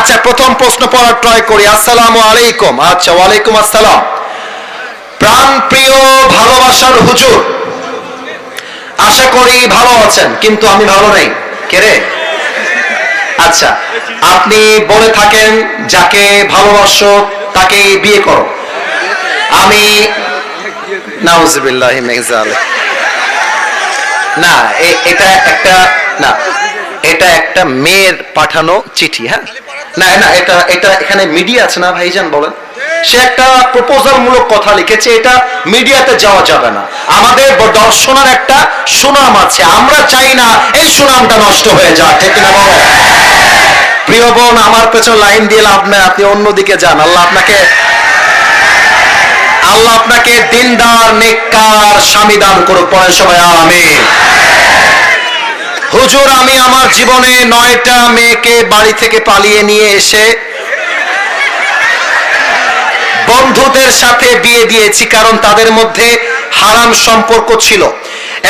আচ্ছা, প্রথম প্রশ্ন পড়ার ট্রাই করি। আসসালামু আলাইকুম। আচ্ছা, ওয়ালাইকুম আসসালাম। প্রাণ প্রিয় ভালোবাসার হুজুর, আশা করি ভালো আছেন, কিন্তু আমি ভালো নেই। কে রে? আচ্ছা, আপনি বলে থাকেন যাকে ভালোবাসো তাকেই বিয়ে করো। আমি নাউজুবিল্লাহি মিন যালিক। না, এটা একটা না, এটা একটা মেয়ের পাঠানো চিঠি। হ্যাঁ, না না, এটা এখানে মিডিয়া আছে না ভাইজান, বলেন। সে একটা প্রপোজাল মূলক কথা লিখেছে, এটা মিডিয়াতে যাওয়া যাবে না। আমাদের দর্শনের একটা সুনাম আছে, আমরা চাই না এই সুনামটা নষ্ট হয়ে যাক, ঠিক না বলো? প্রিয় বোন, আমার পেছনে লাইন দিয়ে লাভ নাই, আপনি অন্যদিকে যান। আল্লাহ আপনাকে দিনদার নেককার স্বামী দান করুক। পরে সবাই আমিন। হুজুর, আমি আমার জীবনে 9টা মেয়েকে বাড়ি থেকে পালিয়ে নিয়ে এসে বন্ধুদের সাথে বিয়ে দিয়েছি, কারণ তাদের মধ্যে হারাম সম্পর্ক ছিল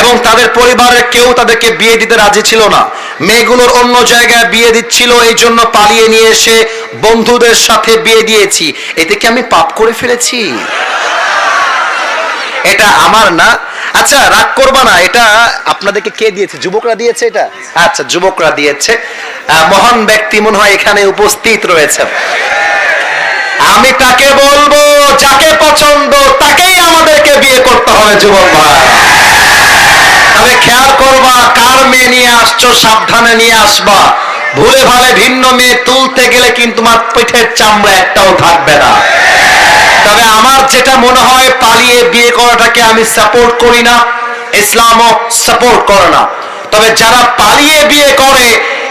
এবং তাদের পরিবারের কেউ তাদেরকে বিয়ে দিতে রাজি ছিল না। মেয়েগুলোর অন্য জায়গায় বিয়ে দিচ্ছিল, এই জন্য পালিয়ে নিয়ে এসে বন্ধুদের সাথে বিয়ে দিয়েছি। এতে কি আমি পাপ করে ফেলেছি? এটা আমার না। আচ্ছা, রাগ করবা না, এটা আপনাদেরকে কে দিয়েছে? যুবকরা দিয়েছে এটা? আচ্ছা, যুবকরা দিয়েছে। মহান ব্যক্তি মনে হয় এখানে উপস্থিত রয়েছে। আমি তাকে বলবো, যাকে পছন্দ তাকেই আমাদেরকে বিয়ে করতে হবে। যুবক ভাই, তবে খেয়াল করবা, কার মেয়ে নিয়ে আসছো সাবধানে নিয়ে আসবা। ভুলে ভালে ভিন্ন মেয়ে তুলতে গেলে কিন্তু তোমার পিঠের চামড়া একটাও থাকবে না। তবে আমার যেটা মনে হয়, পালিয়ে বিয়ে করাটাকে আমি সাপোর্ট করি না, ইসলামও সাপোর্ট করে না। তবে যারা পালিয়ে বিয়ে করে,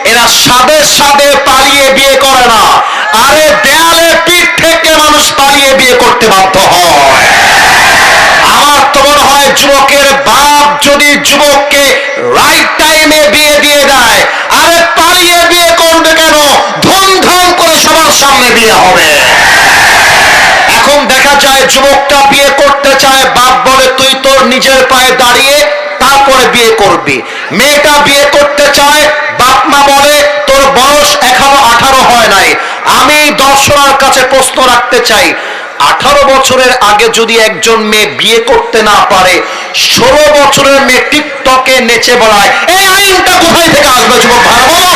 এরা সাদে সাদে পালিয়ে বিয়ে করে না। আরে দেয়ালে পিঠ থেকে মানুষ পালিয়ে বিয়ে করতে বাধ্য হয়। আমার তো মনে হয়, যুবকের বাপ যদি যুবককে রাইট টাইমে বিয়ে দিয়ে দেয়, আরে পালিয়ে বিয়ে করবে কেন? ধুমধাম করে সবার সামনে বিয়ে হবে। এখন দেখা যায় যুবকটা বিয়ে করতে চায়, বাপ বলে তুই তোর নিজের পায়ে দাঁড়িয়ে তারপরে বিয়ে করবি। মেয়েটা বিয়ে করতে চায়, বাপ মা বলে তোর বয়স এখনো 18 হয় নাই। আমি দর্শনার কাছে প্রশ্ন রাখতে চাই, 18 বছরের আগে যদি একজন মেয়ে বিয়ে করতে না পারে, 16 বছরের মেয়ে টিকটকে নেচে বেড়ায়, এই আইনটা কোথায় থেকে আসবে? যুবক ভাই বলো।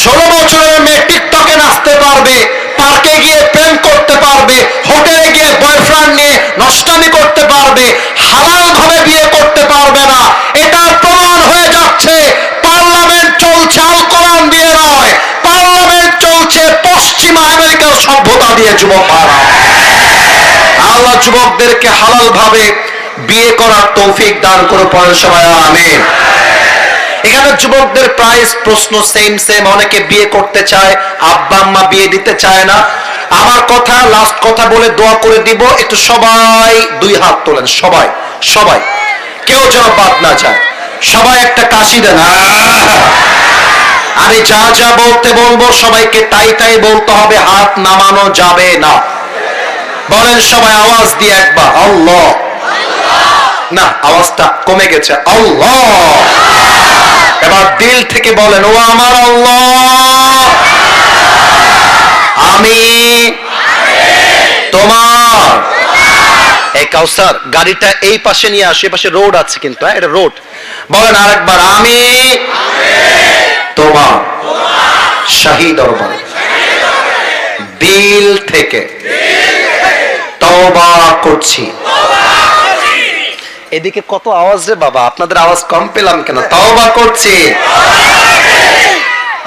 16 বছরের মেয়ে টিকটকে নাচতে পারবে, পার্কে গিয়ে প্রেম করতে পারবে, হোটেলে গিয়ে বয়ফ্রেন্ড নিয়ে নষ্টামি করতে পারবে, হালাল ভাবে বিয়ে করতে পারবে না। এটা প্রমাণ হয়ে যাচ্ছে পার্লামেন্ট চলছে আল কোরআন দিয়ে নয়, পার্লামেন্ট চলছে পশ্চিমা আমেরিকার সভ্যতা দিয়ে। যুবক ভাইরা, আল্লাহ যুবকদেরকে হালাল ভাবে বিয়ে করার তৌফিক দান করে। পরে সবাই আমিন। এখানে যুবকদের প্রায় প্রশ্ন সেম। অনেকে বিয়ে করতে চায়, আব্বা আম্মা বিয়ে দিতে চায় না। আমার কথা, লাস্ট কথা বলে দোয়া করে দিব, একটু সবাই 2 হাত তোলেন। সবাই কেউ যেন বাদ না যায়। সবাই একটা কাশি দেন। আরে যা যা বলতে বলবো সবাইকে তাই বলতে হবে, হাত নামানো যাবে না। বলেন সবাই আওয়াজ দিয়ে একবার, আল্লাহ। না, আওয়াজটা কমে গেছে। আল্লাহ। এবার দিল থেকে বলেন, ও আমার আল্লাহ, আমি তোমার। এই কাউসার, গাড়িটা এই পাশে নিয়ে আসে, এই পাশে রোড আছে কিন্তু, এটা রোড। বলেন আরেকবার, আমি তোমার শাহী দরবারে দিল থেকে তওবা করছি। এদিকে কত আওয়াজ রে বাবা, আপনাদের আওয়াজ কম পেলাম কেন? তওবা করছি।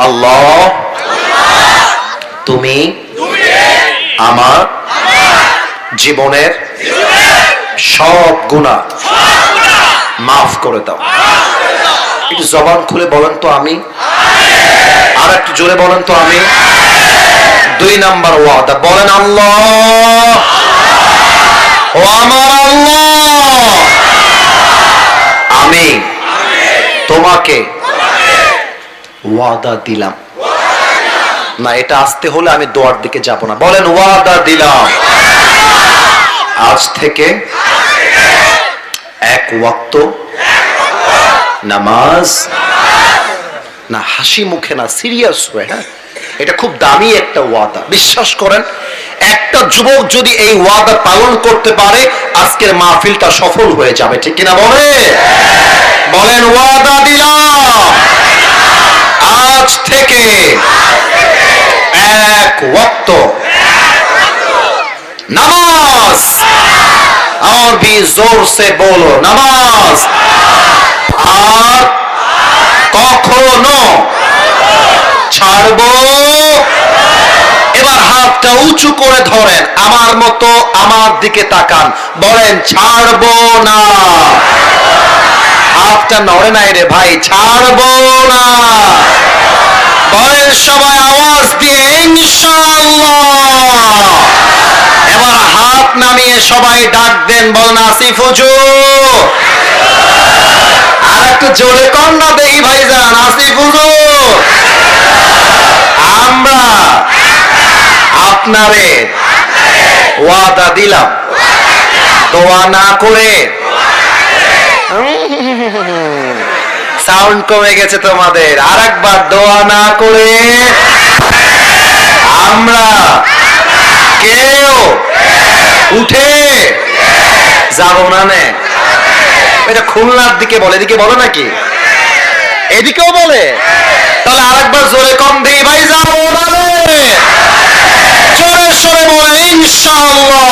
আল্লাহ, তুমি আমার জীবনের সব গুনাহ মাফ করে দাও। একটু জবান খুলে বলেন তো আমি। আর একটু জোরে বলেন তো আমি। 2 নাম্বার ওয়াদা, বলেন আল্লাহ, ও আমার আল্লাহ, আমি তোমাকে ওয়াদা দিলাম। না, এটা আসতে হলে আমি দোয়ার দিকে যাব না। বলেন, ওয়াদা দিলাম, আজ থেকে 1 ওয়াক্ত নামাজ। না, হাসি মুখে না, সিরিয়াস হয়ে। হ্যাঁ, এটা খুব দামি একটা ওয়াদা, বিশ্বাস করেন। একটা যুবক যদি এই ওয়াদা পালন করতে পারে আজকের মাহফিলটা সফল হয়ে যাবে, ঠিক কিনা বলে? বলেন ওয়াদা দিলাম আজ থেকে এক ওয়াক্ত নামাজ, और भी जोर से बोलो নামাজ আর কখনো ছাড়বো। এবার হাতটা উঁচু করে ধরেন, আমার মতো আমার দিকে তাকান, বলেন ছাড়বো না। হাতটা নড়ে নাই রে ভাই, ছাড়বো না। বলেন সবাই আওয়াজ দিয়ে ইনশাআল্লাহ। এবার হাত নামিয়ে সবাই ডাক দেন, বলেন আসিফ হুজুর। আর একটু জোরে কন্যা দেখি ভাইজান, আসিফ হুজুর। আমরা আপনারে ওয়াদা দিলাম দোয়া না করে। সাউন্ড কমে গেছে তোমাদের, আর একবার দোয়া না করে আমরা কেউ উঠে যাব না। নে এটা খুলনার দিকে বলে, এদিকে বলো নাকি? এদিকেও বলে? তাহলে আরেকবার জোরে কম দিই ভাই, যাবো না রে। জোরে সরে বলে ইনশাআল্লাহ।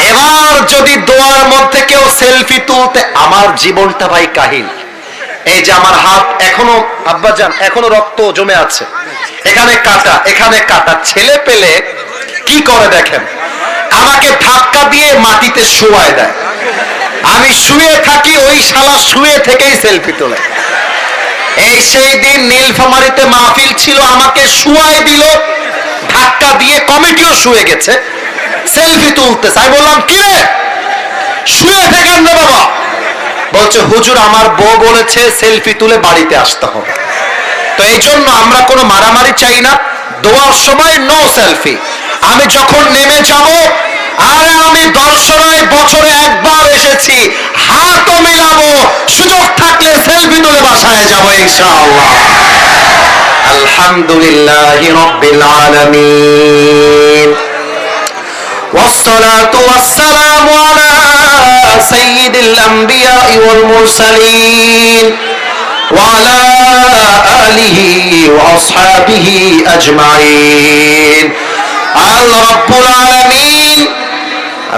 এবার যদি দোয়ার মধ্যে কেউ সেলফি তুলতে, আমার জীবনটা ভাই কাহিল। এই যে আমার হাত এখনো আব্বাজান এখনো রক্ত জমে আছে, এখানে কাটা এখানে কাটা। ছেলে পেলে কি করে দেখেন, আমাকে ধাক্কা দিয়ে মাটিতে শুয়ায় দেয়, আমি শুয়ে থাকি, ওই শালা শুয়ে থেকেই সেলফি তোলে। এই সেই দিন নীলফামারীতে মাহফিল ছিল, আমাকে শুয়ায় দিল ধাক্কা দিয়ে, কমিটিও শুয়ে গেছে, সেলফি তুলতেছে। আমি বললাম কে শুয়ে থাকেন না বাবা? বলছে হুজুর আমার বউ বলেছে সেলফি তুলে বাড়িতে আসতে হবে। তো এই জন্য আমরা কোনো মারামারি চাই না, দোয়ার সময় নো সেলফি। আমি যখন নেমে যাব, আরে আমি দর্শনায় বছরে একবার এসেছি, হাতও মেলাবো, সুযোগ থাকলে সেলফি তুলে বাসায় যাব ইনশাআল্লাহ। আলহামদুলিল্লাহি রাব্বিল আলামিন, والصلاة والسلام على سيد الأنبياء والمرسلين وعلى آله وأصحابه أجمعين। আল্লাহ রাব্বুল আলামিন,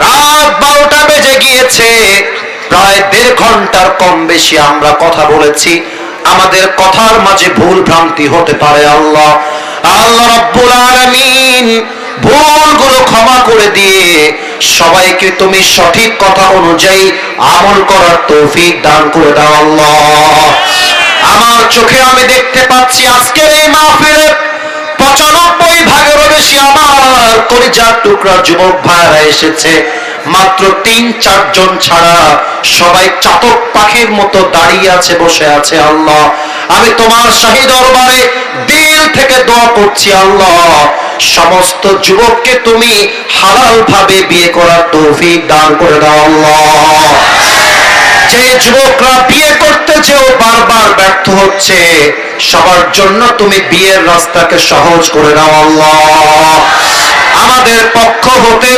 রাত 12টা বেজে গিয়েছে, প্রায় 1.5 ঘন্টার কম বেশি আমরা কথা বলেছি। আমাদের কথার মাঝে ভুল ভ্রান্তি হতে পারে, আল্লাহ রাব্বুল আলামিন ভুলগুলো ক্ষমা করে দিয়ে সবাইকে তুমি সঠিক কথা অনুযায়ী আমল করার তৌফিক দান করে দাও আল্লাহ। আমার চোখে আমি দেখতে পাচ্ছি আজকের এই মাহফিলে 95 ভাগেরও বেশি আমার কলিজার টুকরা যুবক ভাইরা এসেছে। মাত্র 3-4 জন ছাড়া সবাই চাতক পাখির মতো দাঁড়িয়ে আছে, বসে আছে। আল্লাহ আমি তোমার শাহী দরবারে দিল থেকে দোয়া করছি, আল্লাহ সমস্ত যুবককে তুমি হালাল ভাবে বিয়ে করার তৌফিক দান করে দাও আল্লাহ। যে যুবকরা বিয়ে করতে চেয়েও বারবার ব্যর্থ হচ্ছে, সবার জন্য তুমি বিয়ের রাস্তাকে সহজ করে দাও আল্লাহ। আমাদের পক্ষ হতে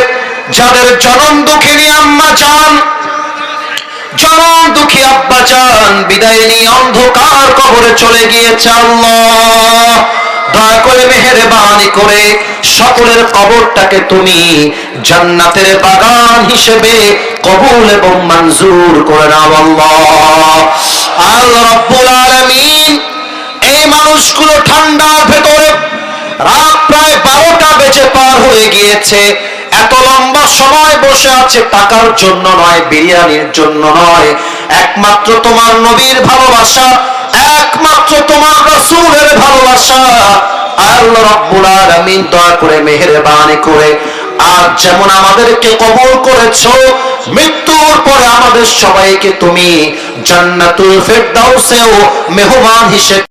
যাদের জনম দুঃখিনী আম্মা জান, জনম দুঃখী আব্বা জান বিদায় নিয়ে অন্ধকার কবরে চলে গিয়েছে, আল্লাহ দয়া করে মেহেরবানি করে সকলের কবরটাকে তুমি জান্নাতের বাগান হিসেবে কবুল এবং মঞ্জুর করে নাও আল্লাহ। আল্লাহ রাব্বুল আলামিন, এই মানুষগুলো ঠান্ডার ভেতরে রাত প্রায় 12টা বেজে পার হয়ে গিয়েছে, এত লম্বা সময় বসে আছে টাকার জন্য নয়, বিরিয়ানির জন্য নয়, একমাত্র তোমার নবীর ভালোবাসা, একমাত্র তোমার রাসূলের ভালোবাসা। আল্লাহ রাব্বুল আলামিন দয়া করে মেহেরবানি করে আজ যেমন আমাদেরকে কবুল করেছো, মৃত্যুর পরে আমাদের সবাইকে তুমি জান্নাতুল ফেরদাউসেও মেহমান হিসেবে